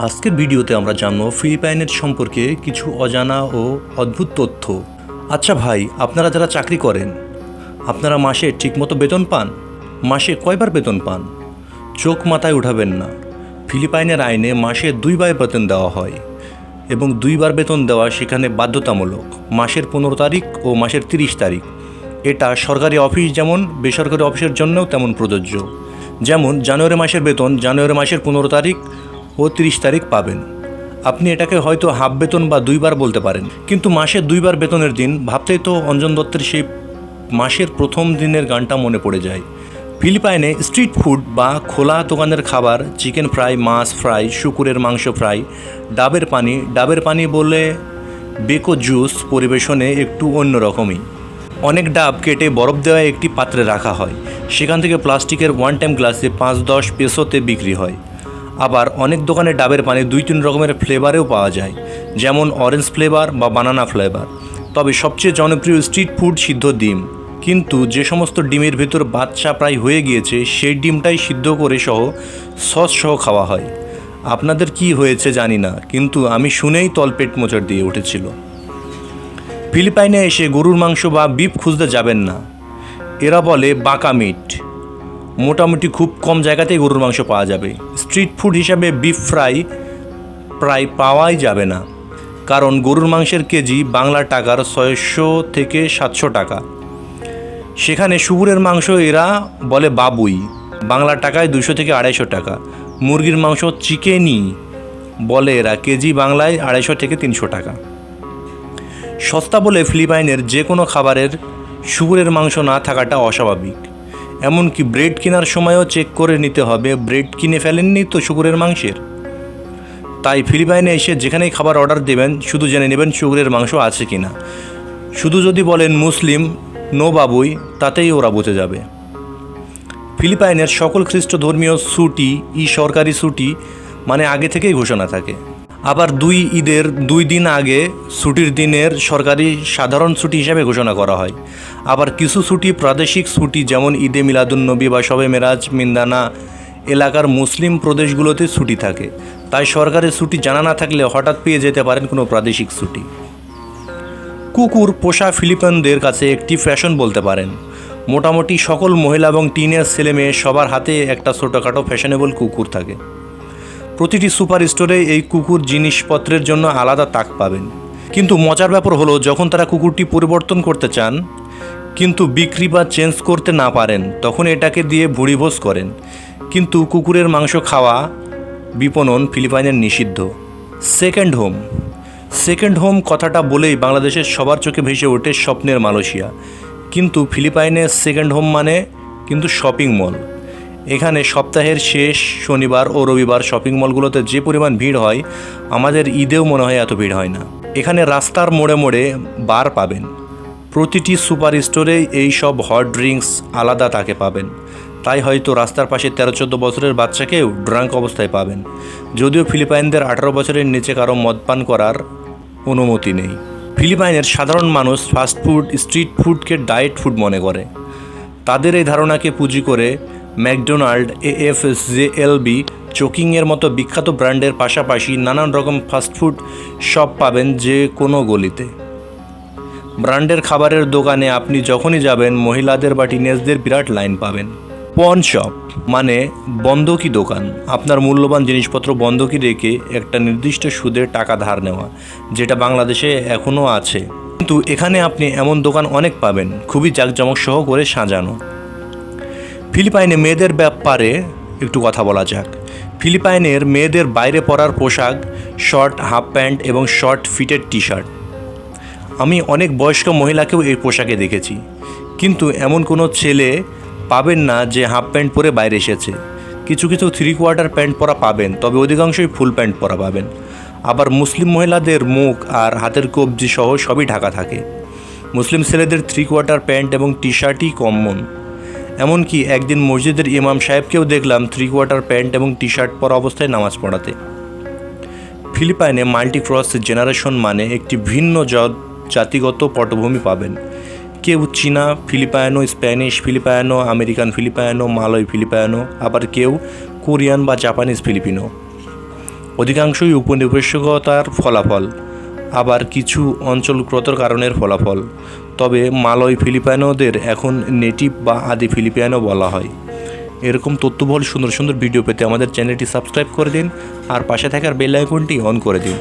আজকের ভিডিওতে আমরা জানব ফিলিপাইনের সম্পর্কে কিছু অজানা ও অদ্ভুত তথ্য। আচ্ছা ভাই, আপনারা যারা চাকরি করেন, আপনারা মাসে ঠিকমতো বেতন পান? মাসে কয়বার বেতন পান? চোখ মাথায় উঠাবেন না। ফিলিপাইনের আইনে মাসে 2 বার বেতন দেওয়া হয় এবং 2 বার বেতন দেওয়া সেখানে বাধ্যতামূলক। মাসের 15 তারিখ ও মাসের 30 তারিখ। এটা সরকারি অফিস যেমন, বেসরকারি অফিসের জন্যও তেমন প্রযোজ্য। যেমন জানুয়ারি মাসের বেতন জানুয়ারি মাসের 15 তারিখ ও 30 তারিখ পাবেন। আপনি এটাকে হয়তো হাফ বেতন বা 2 বার বলতে পারেন, কিন্তু মাসে 2 বার বেতনের দিন ভাবতেই তো অঞ্জন দত্তের সেই মাসের প্রথম দিনের গানটা মনে পড়ে যায়। ফিলিপাইনে স্ট্রিট ফুড বা খোলা দোকানের খাবার, চিকেন ফ্রাই, মাছ ফ্রাই, শুকুরের মাংস ফ্রাই, ডাবের পানি বলে বেকো জুস পরিবেশনে একটু অন্যরকমই। অনেক ডাব কেটে বরফ দেওয়া একটি পাত্রে রাখা হয়, সেখান থেকে প্লাস্টিকের 1 টাইম গ্লাসে 5-10 পেসোতে বিক্রি হয়। আবার অনেক দোকানে ডাবের পানি 2-3 রকমের ফ্লেভারেও পাওয়া যায়, যেমন অরেঞ্জ ফ্লেভার বা বানানা ফ্লেভার। তবে সবচেয়ে জনপ্রিয় স্ট্রিট ফুড সিদ্ধ ডিম, কিন্তু যে সমস্ত ডিমের ভেতর বাচ্চা প্রায় হয়ে গিয়েছে সেই ডিমটাই সিদ্ধ করে সস সহ খাওয়া হয়। আপনাদের কি হয়েছে জানি না, কিন্তু আমি শুনেই তলপেট মোচড় দিয়ে উঠেছিল। ফিলিপাইনে এসে গরুর মাংস বা বিফ খুঁজতে যাবেন না। এরা বলে বাঁকা মিট। মোটামুটি খুব কম জায়গাতেই গরুর মাংস পাওয়া যাবে। স্ট্রিট ফুড হিসাবে বিফ ফ্রাই প্রায় পাওয়াই যাবে না, কারণ গরুর মাংসের কেজি বাংলা টাকার 600 থেকে 700 টাকা। সেখানে শুকুরের মাংস এরা বলে বাবুই, বাংলা টাকায় 200 থেকে 250 টাকা। মুরগির মাংস চিকেনই বলে এরা, কেজি বাংলায় 250 থেকে 300 টাকা। সস্তা বলে ফিলিপাইনের যে কোনো খাবারের শুকুরের মাংস না থাকাটা অস্বাভাবিক। এমনকি ব্রেড কেনার সময়ও চেক করে নিতে হবে ব্রেড কিনে ফেলেননি তো শুকুরের মাংসের। তাই ফিলিপাইনে এসে যেখানেই খাবার অর্ডার দেবেন শুধু জেনে নেবেন শুকুরের মাংস আছে কিনা। শুধু যদি বলেন মুসলিম, নো বাবুই, তাতেই ওরা বুঝে যাবে। ফিলিপাইনের সকল খ্রিস্ট ধর্মীয় ছুটি সরকারি ছুটি, মানে আগে থেকেই ঘোষণা থাকে। আবার ঈদের 2 দিন আগে ছুটির দিনের সরকারি সাধারণ ছুটি হিসাবে ঘোষণা করা হয়। আবার কিছু ছুটি প্রাদেশিক ছুটি, যেমন ঈদে মিলাদুন্নবী বা শবে মেরাজ, মিন্দানা এলাকার মুসলিম প্রদেশগুলোতে ছুটি থাকে। তাই সরকারি ছুটি জানা না থাকলে হঠাৎ পেয়ে যেতে পারেন কোনো প্রাদেশিক ছুটি। কুকুর পোষা ফিলিপাইনদের কাছে একটি ফ্যাশন বলতে পারেন। মোটামুটি সকল মহিলা এবং টিনেজ ছেলে মেয়ে সবার হাতে একটা ছোটোখাটো ফ্যাশনেবল কুকুর থাকে। প্রতিটি সুপার স্টোরে এই কুকুর জিনিসপত্রের জন্য আলাদা তাক পাবেন। কিন্তু মজার ব্যাপার হলো, যখন তারা কুকুরটি পরিবর্তন করতে চান কিন্তু বিক্রি বা চেঞ্জ করতে না পারেন, তখন এটাকে দিয়ে ভুড়িভোজ করেন। কিন্তু কুকুরের মাংস খাওয়া বিপণন ফিলিপাইনের নিষিদ্ধ। সেকেন্ড হোম কথাটা বলেই বাংলাদেশের সবার চোখে ভেসে ওঠে স্বপ্নের মালয়েশিয়া, কিন্তু ফিলিপাইনের সেকেন্ড হোম মানে কিন্তু শপিং মল। এখানে সপ্তাহের শেষ শনিবার ও রবিবার শপিং মলগুলোতে যে পরিমাণ ভিড় হয়, আমাদের ঈদেও মনে হয় এত ভিড় হয় না। এখানে রাস্তার মোড়ে মোড়ে বার পাবেন। প্রতিটি সুপার স্টোরে এই সব হট ড্রিঙ্কস আলাদা তাকে পাবেন। তাই হয়তো রাস্তার পাশে 13-14 বছরের বাচ্চাকেও ড্রাঙ্ক অবস্থায় পাবেন, যদিও ফিলিপাইনদের 18 বছরের নিচে কারো মদপান করার অনুমতি নেই। ফিলিপাইনের সাধারণ মানুষ ফাস্টফুড, স্ট্রিট ফুডকে ডায়েট ফুড মনে করে। তাদের এই ধারণাকে পুঁজি করে ম্যাকডোনাল্ড, AFJLB, চোকিংয়ের মতো বিখ্যাত ব্র্যান্ডের পাশাপাশি নানান রকম ফাস্টফুড শপ পাবেন যে কোনো গলিতে। ব্র্যান্ডের খাবারের দোকানে আপনি যখনই যাবেন মহিলাদের বা টিনেজদের বিরাট লাইন পাবেন। পন শপ মানে বন্ধকি দোকান। আপনার মূল্যবান জিনিসপত্র বন্ধকি রেখে একটা নির্দিষ্ট সুদে টাকা ধার নেওয়া, যেটা বাংলাদেশে এখনও আছে। কিন্তু এখানে আপনি এমন দোকান অনেক পাবেন, খুবই জাঁকজমক সহ করে সাজানো। ফিলিপাইনে মেয়েদের ব্যাপারে একটু কথা বলা যাক। ফিলিপাইনের মেয়েদের বাইরে পরার পোশাক শর্ট, হাফ প্যান্ট এবং শর্ট ফিটেড টি শার্ট। আমি অনেক বয়স্ক মহিলাকেও এই পোশাকে দেখেছি, কিন্তু এমন কোনো ছেলে পাবেন না যে হাফ প্যান্ট পরে বাইরে এসেছে। কিছু 3/4 প্যান্ট পরা পাবেন, তবে অধিকাংশই ফুল প্যান্ট পরা পাবেন। আবার মুসলিম মহিলাদের মুখ আর হাতের কবজি সহ সবই ঢাকা থাকে। মুসলিম ছেলেদের 3/4 প্যান্ট এবং টি শার্টই কমন। এমনকি একদিন মসজিদের ইমাম সাহেবকেও দেখলাম 3/4 প্যান্ট এবং টি শার্ট পরা অবস্থায় নামাজ পড়াতে। ফিলিপাইনে মাল্টিক্রস জেনারেশন মানে একটি ভিন্ন জাতিগত পটভূমি পাবেন। কেউ চীনা ফিলিপাইনো, স্প্যানিশ ফিলিপাইনো, আমেরিকান ফিলিপাইনো, মালয় ফিলিপাইনো, আবার কেউ কোরিয়ান বা জাপানিজ ফিলিপিনো। অধিকাংশই উপনিবেশিকতার ফলাফল, আবার কিছু অঞ্চলগত কারণের ফলাফল। তবে মালয় ফিলিপাইনোদের এখন নেটিভ বা আদি ফিলিপাইনো বলা হয়। এরকম তথ্যবহুল সুন্দর সুন্দর ভিডিও পেতে আমাদের চ্যানেলটি সাবস্ক্রাইব করে দিন আর পাশে থাকার বেল আইকনটি অন করে দিন।